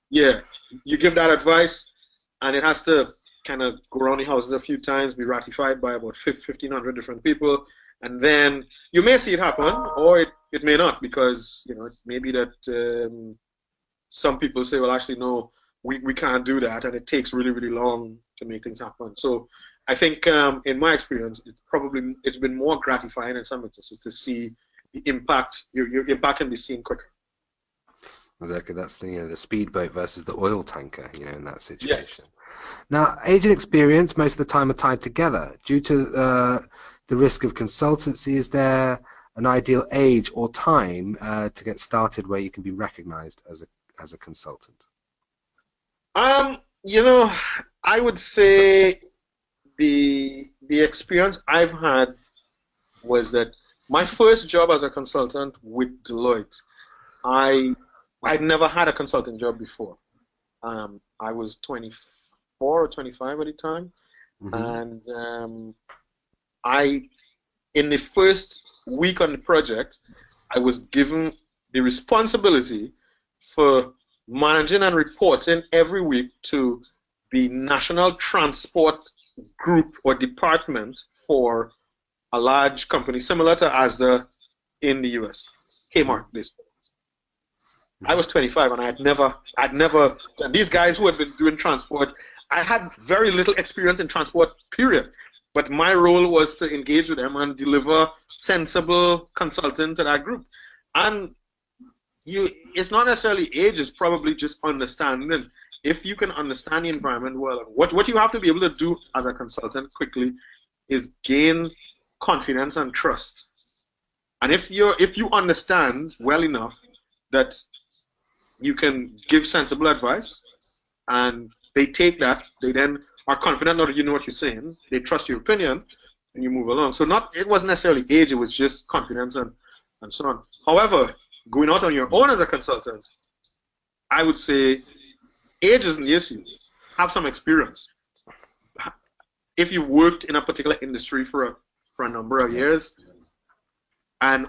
yeah, you give that advice and it has to kind of go around the houses a few times, be ratified by about 1,500 different people, and then you may see it happen, or it may not, because you know it may be that some people say, well, actually no, we can't do that, and it takes really, really long to make things happen. So I think in my experience, it's been more gratifying in some instances to see the impact. Your impact can be seen quicker. Exactly, that's the speedboat versus the oil tanker, you know, in that situation. Yes. Now, age and experience most of the time are tied together. Due to the risk of consultancy, is there an ideal age or time to get started where you can be recognized as a consultant? You know, I would say the experience I've had was that my first job as a consultant with Deloitte, I'd never had a consulting job before. I was 24 or 25 at the time, and in the first week on the project, I was given the responsibility for managing and reporting every week to the National Transport Group or Department for a large company similar to Asda in the US, Kmart. I was 25 and I'd never, and these guys who had been doing transport, I had very little experience in transport, period. But my role was to engage with them and deliver sensible consulting to that group. And it's not necessarily age, it's probably just understanding. If you can understand the environment well, what you have to be able to do as a consultant quickly is gain confidence and trust. And if you understand well enough that you can give sensible advice, and they take that, they then are confident that you know what you're saying, they trust your opinion, and you move along. So it wasn't necessarily age, it was just confidence and so on. However, going out on your own as a consultant, I would say age isn't the issue. Have some experience. If you worked in a particular industry for a number of years,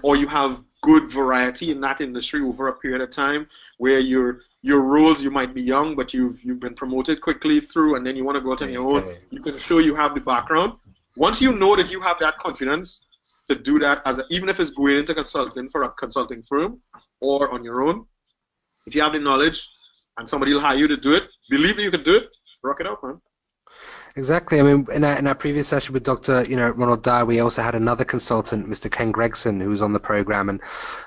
or you have good variety in that industry over a period of time, where your roles, you might be young, but you've been promoted quickly through, and then you want to go out on your own, you can show you have the background. Once you know that you have that confidence to do that, even if it's going into consulting for a consulting firm or on your own, if you have the knowledge and somebody will hire you to do it, believe that you can do it, rock it out, man. Exactly. I mean, in our previous session with Dr. Ronald Dyer, we also had another consultant, Mr. Ken Gregson, who was on the program and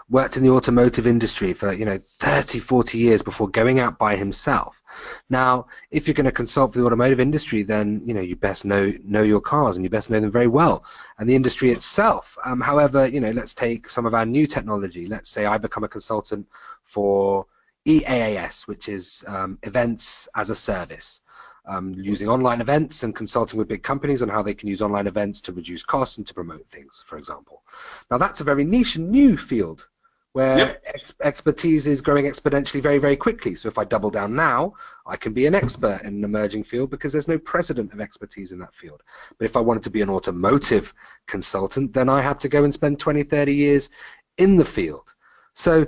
worked in the automotive industry for 30, 40 years before going out by himself. Now, if you're going to consult for the automotive industry, then you best know your cars, and you best know them very well, and the industry itself. However, let's take some of our new technology. Let's say I become a consultant for EAAS, which is Events as a Service. Using online events and consulting with big companies on how they can use online events to reduce costs and to promote things, for example. Now, that's a very niche and new field where expertise is growing exponentially very, very quickly. So if I double down now, I can be an expert in an emerging field because there's no precedent of expertise in that field. But if I wanted to be an automotive consultant, then I have to go and spend 20, 30 years in the field. So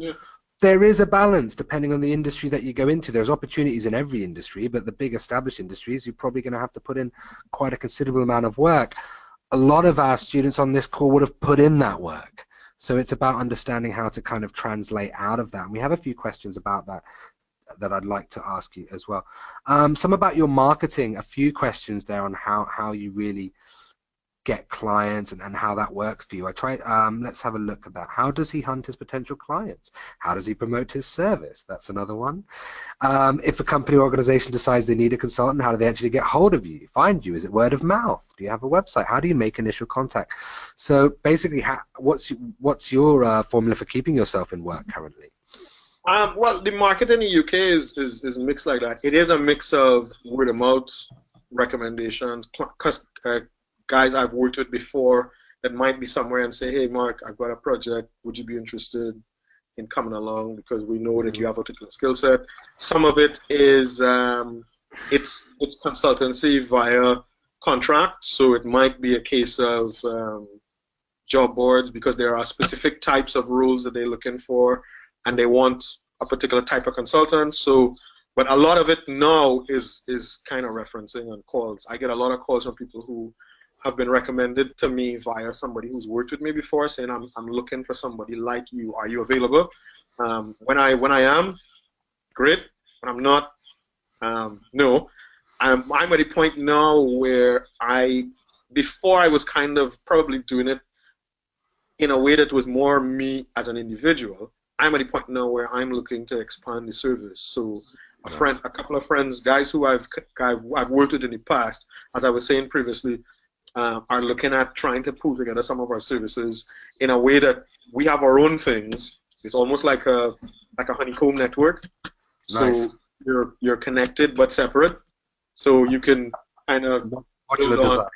there is a balance depending on the industry that you go into. There's opportunities in every industry, but the big established industries, you're probably going to have to put in quite a considerable amount of work. A lot of our students on this call would have put in that work. So it's about understanding how to kind of translate out of that. And we have a few questions about that I'd like to ask you as well. Some about your marketing, a few questions there on how you really get clients and how that works for you. Let's have a look at that. How does he hunt his potential clients? How does he promote his service? That's another one. If a company or organization decides they need a consultant, how do they actually get hold of you, find you? Is it word of mouth? Do you have a website? How do you make initial contact? So basically, what's your formula for keeping yourself in work currently? Well, the market in the UK is mixed like that. It is a mix of word of mouth, recommendations, guys I've worked with before that might be somewhere and say, hey, Mark, I've got a project. Would you be interested in coming along? Because we know that you have a particular skill set. Some of it is it's consultancy via contract. So it might be a case of job boards because there are specific types of roles that they're looking for and they want a particular type of consultant. So, but a lot of it now is kind of referencing on calls. I get a lot of calls from people who have been recommended to me via somebody who's worked with me before, saying I'm looking for somebody like you. Are you available? When I am, great. When I'm not, no. I'm at a point now where before I was kind of probably doing it in a way that was more me as an individual. I'm at a point now where I'm looking to expand the service. So a couple of friends, guys who I've worked with in the past, as I was saying previously, are looking at trying to pull together some of our services in a way that we have our own things. It's almost like a honeycomb network. Nice. So you're connected but separate. So you can kind of build on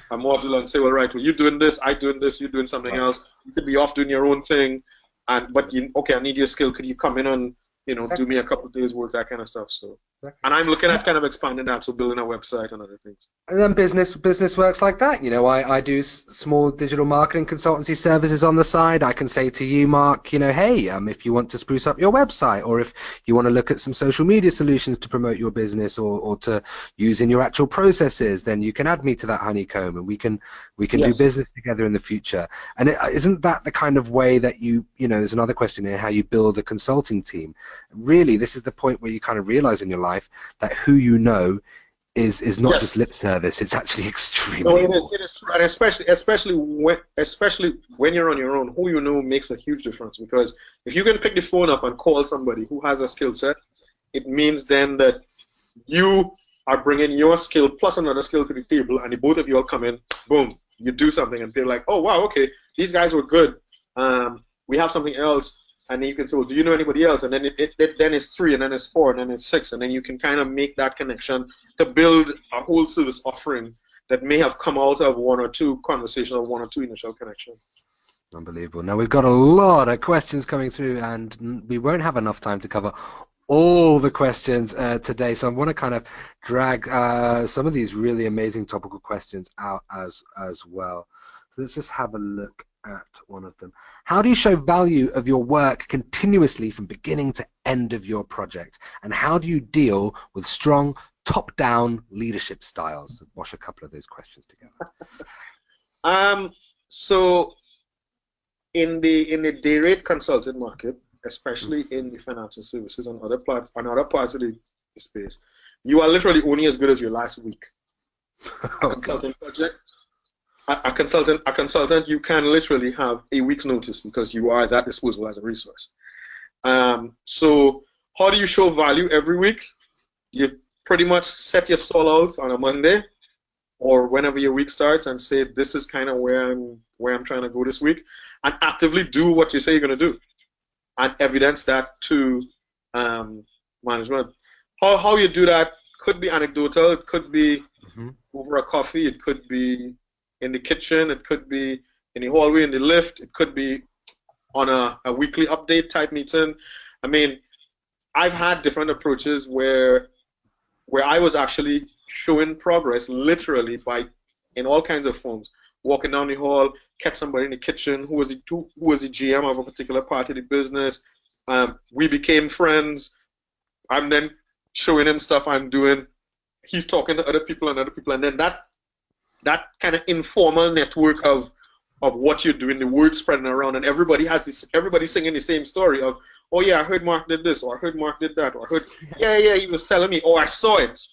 a module and say, well, right, well, you're doing this, I'm doing this, you're doing something else. You could be off doing your own thing, but okay, I need your skill. Could you come in and do me a couple of days work, that kind of stuff. So, and I'm looking at kind of expanding that, so building a website and other things. And then business works like that. I do small digital marketing consultancy services on the side. I can say to you, Mark, hey, if you want to spruce up your website, or if you want to look at some social media solutions to promote your business or to use in your actual processes, then you can add me to that honeycomb, and we can do business together in the future. And isn't that the kind of way that there's another question here, how you build a consulting team? Really, this is the point where you kind of realize in your life that who you know is not just lip service. It's actually extremely. No, it is true, and especially when you're on your own, who you know makes a huge difference. Because if you can pick the phone up and call somebody who has a skill set, it means then that you are bringing your skill plus another skill to the table, and the both of you all come in, boom, you do something, and they're like, oh wow, okay, these guys were good. We have something else, and then you can say, well, do you know anybody else? And then then it's 3, and then it's 4, and then it's 6, and then you can kind of make that connection to build a whole service offering that may have come out of 1 or 2 conversations or 1 or 2 initial connections. Unbelievable. Now we've got a lot of questions coming through, and we won't have enough time to cover all the questions today, so I want to kind of drag some of these really amazing topical questions out as well. So let's just have a look at one of them. How do you show value of your work continuously from beginning to end of your project, and how do you deal with strong top-down leadership styles? Wash a couple of those questions together. So in the day rate consulting market, especially in the financial services and other parts of the space, you are literally only as good as your last week. A consulting project, a consultant, you can literally have a week's notice because you are that disposable as a resource. So how do you show value every week? You pretty much set your stall out on a Monday or whenever your week starts and say, this is kind of where I'm trying to go this week, and actively do what you say you're going to do and evidence that to management. How you do that could be anecdotal, it could be over a coffee, it could be in the kitchen, it could be in the hallway, in the lift, it could be on a weekly update type meeting. I mean, I've had different approaches where I was actually showing progress literally in all kinds of forms. Walking down the hall, catch somebody in the kitchen who was the GM of a particular part of the business. We became friends. I'm then showing him stuff I'm doing. He's talking to other people, and then that kind of informal network of what you're doing, the word spreading around, and everybody's singing the same story of, oh yeah, I heard Mark did this, or I heard Mark did that, or I heard, yeah, he was telling me, or I saw it.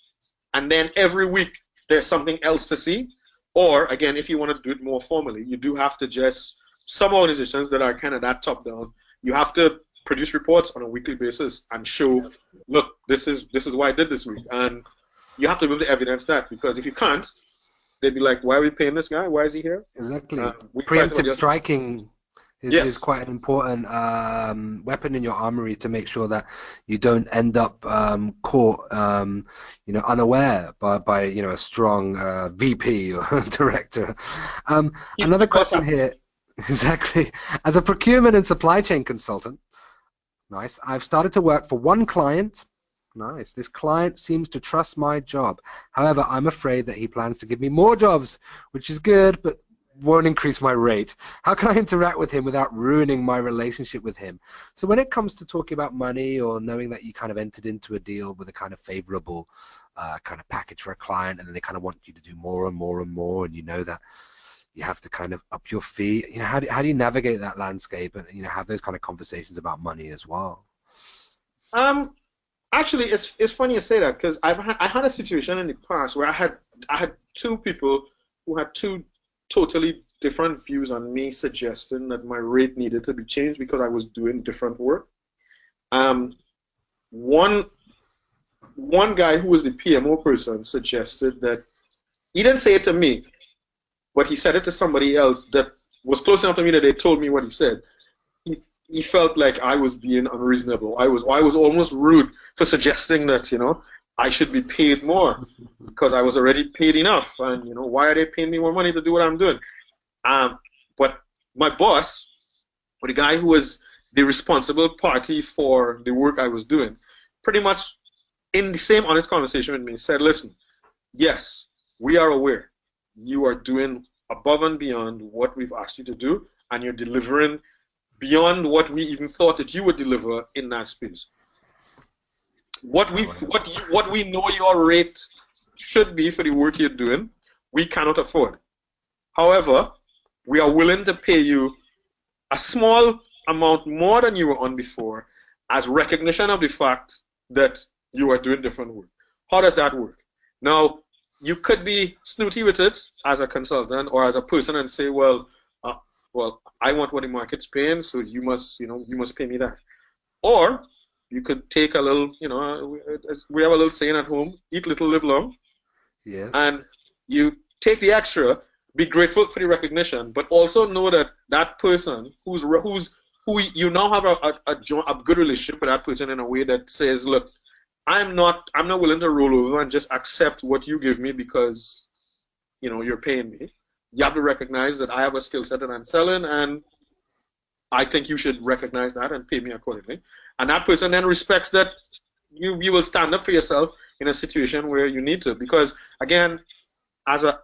And then every week there's something else to see. Or again, if you want to do it more formally, you do have to just, some organizations that are kind of that top down, you have to produce reports on a weekly basis and show, look, this is what I did this week. And you have to be able to evidence that, because if you can't, they'd be like, why are we paying this guy? Why is he here? Exactly. Preemptive striking is quite an important weapon in your armory to make sure that you don't end up caught, unaware by a strong VP or director. Another question here, exactly. As a procurement and supply chain consultant, nice. I've started to work for one client. Nice. This client seems to trust my job. However, I'm afraid that he plans to give me more jobs, which is good, but won't increase my rate. How can I interact with him without ruining my relationship with him? So when it comes to talking about money, or knowing that you kind of entered into a deal with a kind of favorable kind of package for a client, and then they kind of want you to do more and more and more, and you know that you have to kind of up your fee, how do you navigate that landscape and have those kind of conversations about money as well? Actually, it's funny you say that, because I had a situation in the past where I had 2 people who had 2 totally different views on me suggesting that my rate needed to be changed because I was doing different work. One guy who was the PMO person suggested that, he didn't say it to me, but he said it to somebody else that was close enough to me that they told me what he said. He felt like I was being unreasonable. I was almost rude for suggesting that, I should be paid more because I was already paid enough. And, why are they paying me more money to do what I'm doing? But my boss, or the guy who was the responsible party for the work I was doing, pretty much in the same honest conversation with me, said, listen, yes, we are aware you are doing above and beyond what we've asked you to do, and you're delivering beyond what we even thought that you would deliver in that space. What we know your rate should be for the work you're doing, we cannot afford. However, we are willing to pay you a small amount more than you were on before as recognition of the fact that you are doing different work. How does that work? Now, you could be snooty with it as a consultant or as a person and say, well, I want what the market's paying, so you must pay me that. Or You could take a little, you know, we have a little saying at home: eat little, live long. Yes. And you take the extra, be grateful for the recognition, but also know that that person who you now have a good relationship with that person in a way that says, look, I'm not willing to roll over and just accept what you give me because you know you're paying me. You have to recognize that I have a skill set that I'm selling, and I think you should recognize that and pay me accordingly. And that person then respects that you will stand up for yourself in a situation where you need to. Because again, as an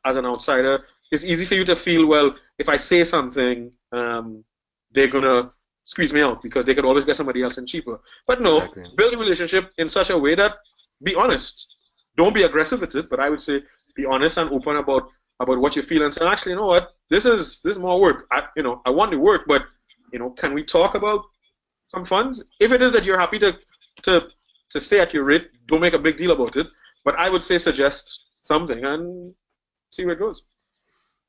outsider, it's easy for you to feel, well, if I say something, they're gonna squeeze me out because they could always get somebody else in cheaper. But no, Exactly. build a relationship in such a way that be honest. Don't be aggressive with it, but I would say be honest and open about what you feel and say, actually, you know what, this is more work. I want to work, but can we talk about some funds? If it is that you're happy to stay at your rate, don't make a big deal about it. But I would say suggest something and see where it goes.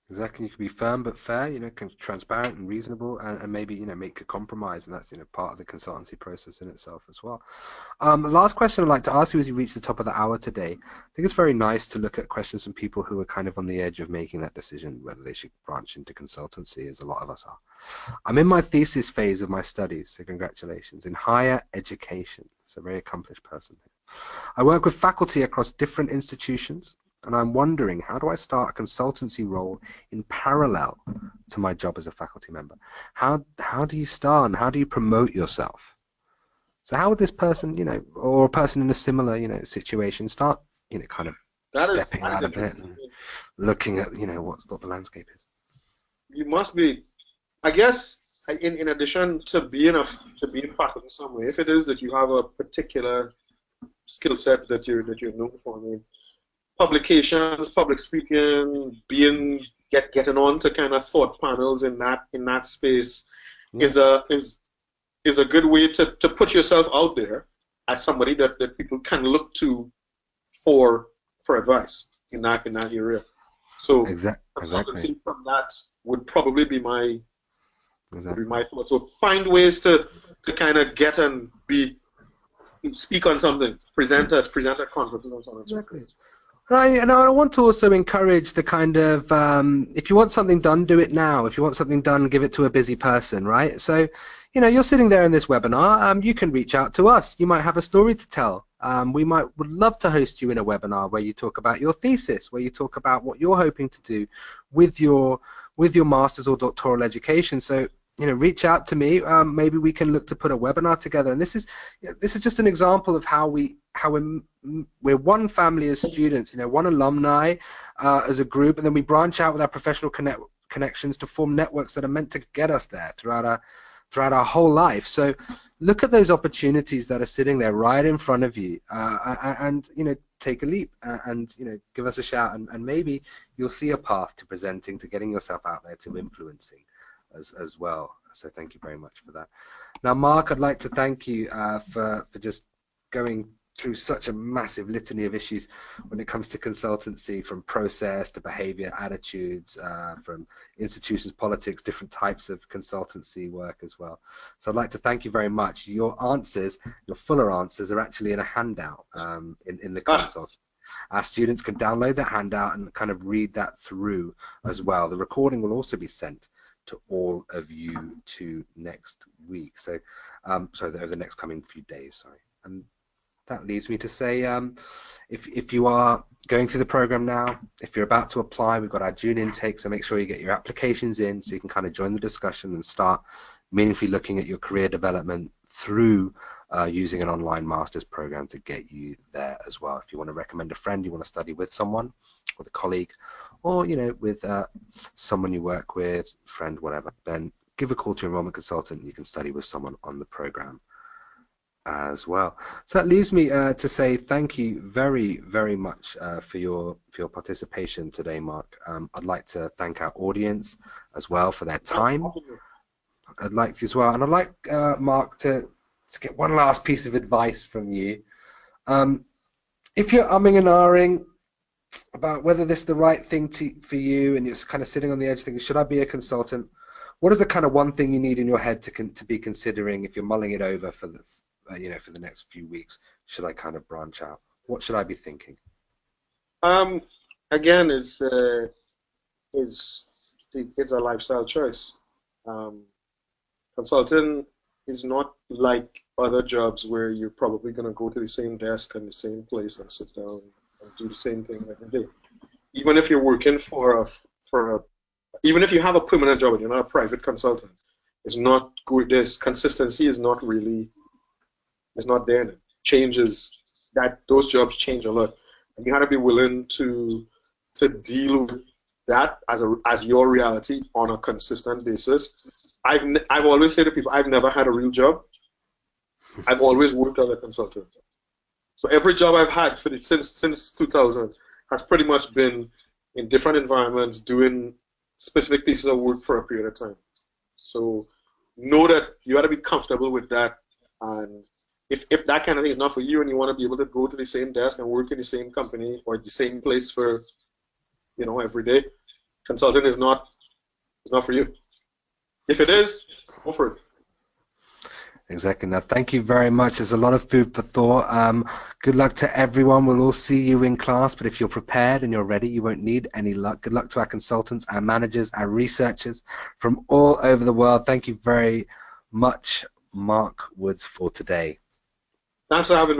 Exactly. You can be firm but fair, transparent and reasonable, and maybe, make a compromise, and that's, part of the consultancy process in itself as well. The last question I'd like to ask you as you reach the top of the hour today, I think it's very nice to look at questions from people who are kind of on the edge of making that decision, whether they should branch into consultancy, as a lot of us are. I'm in my thesis phase of my studies, so congratulations, in higher education. It's a very accomplished person. I work with faculty across different institutions, and I'm wondering, how do I start a consultancy role in parallel to my job as a faculty member? How do you start and how do you promote yourself? So how would this person, or a person in a similar, situation start, kind of stepping out a bit and looking at, what the landscape is? You must be, I guess, in addition to being faculty somewhere, if it is that you have a particular skill set that you're known for, I mean, publications, public speaking, getting on to kind of thought panels in that space is a good way to put yourself out there as somebody that people can look to for advice in that area. So consultancy from that would probably be my thought. So find ways to kind of get and speak on something, present at conferences and so on. Exactly. And I want to also encourage the kind of, if you want something done, do it now. If you want something done, give it to a busy person, right? So, you're sitting there in this webinar, you can reach out to us. You might have a story to tell. We would love to host you in a webinar where you talk about your thesis, where you talk about what you're hoping to do with your master's or doctoral education. So, reach out to me. Maybe we can look to put a webinar together. And this is just an example of how we're one family as students, one alumni as a group, and then we branch out with our professional connections to form networks that are meant to get us there throughout our whole life. So look at those opportunities that are sitting there right in front of you, and take a leap and give us a shout, and maybe you'll see a path to presenting, to getting yourself out there, to influencing as well. So thank you very much for that. Now, Marc, I'd like to thank you for just going through such a massive litany of issues when it comes to consultancy, from process to behavior, attitudes, from institutions, politics, different types of consultancy work as well. So I'd like to thank you very much. Your answers, your fuller answers, are actually in a handout in the consult. Our students can download that handout and kind of read that through as well. The recording will also be sent to all of you next week. So, over the next coming few days, sorry. And that leads me to say, if you are going through the program now, if you're about to apply, we've got our June intake, so make sure you get your applications in so you can kind of join the discussion and start meaningfully looking at your career development through using an online master's program to get you there as well. If you want to recommend a friend, you want to study with someone, with a colleague, or with someone you work with, friend, whatever, then give a call to your enrollment consultant and you can study with someone on the program as well. So that leaves me to say thank you very, very much for your participation today, Marc. I'd like to thank our audience as well for their time. I'd like to as well, and I'd like Marc to get one last piece of advice from you. If you're umming and ahhing about whether this is the right thing for you, and you're kind of sitting on the edge thinking, should I be a consultant? what is the kind of one thing you need in your head to be considering if you're mulling it over for the for the next few weeks? Should I kind of branch out? What should I be thinking? Again, it's a lifestyle choice. Um, Consulting is not like other jobs where you're probably going to go to the same desk and the same place and sit down and do the same thing every day. Even if you're working even if you have a permanent job and you're not a private consultant, it's not good. This consistency is not really, it's not there. It changes, those jobs change a lot, and you have to be willing to deal with that as your reality on a consistent basis. I've always said to people, I've never had a real job. I've always worked as a consultant. So every job I've had since 2000 has pretty much been in different environments doing specific pieces of work for a period of time. So know that you got to be comfortable with that. And if that kind of thing is not for you and you want to be able to go to the same desk and work in the same company or the same place for every day, consulting is not for you. If it is, go for it. Exactly. Now, thank you very much. There's a lot of food for thought. Good luck to everyone. We'll all see you in class, but if you're prepared and you're ready, you won't need any luck. Good luck to our consultants, our managers, our researchers from all over the world. Thank you very much, Marc Woods, for today. Thanks for having me.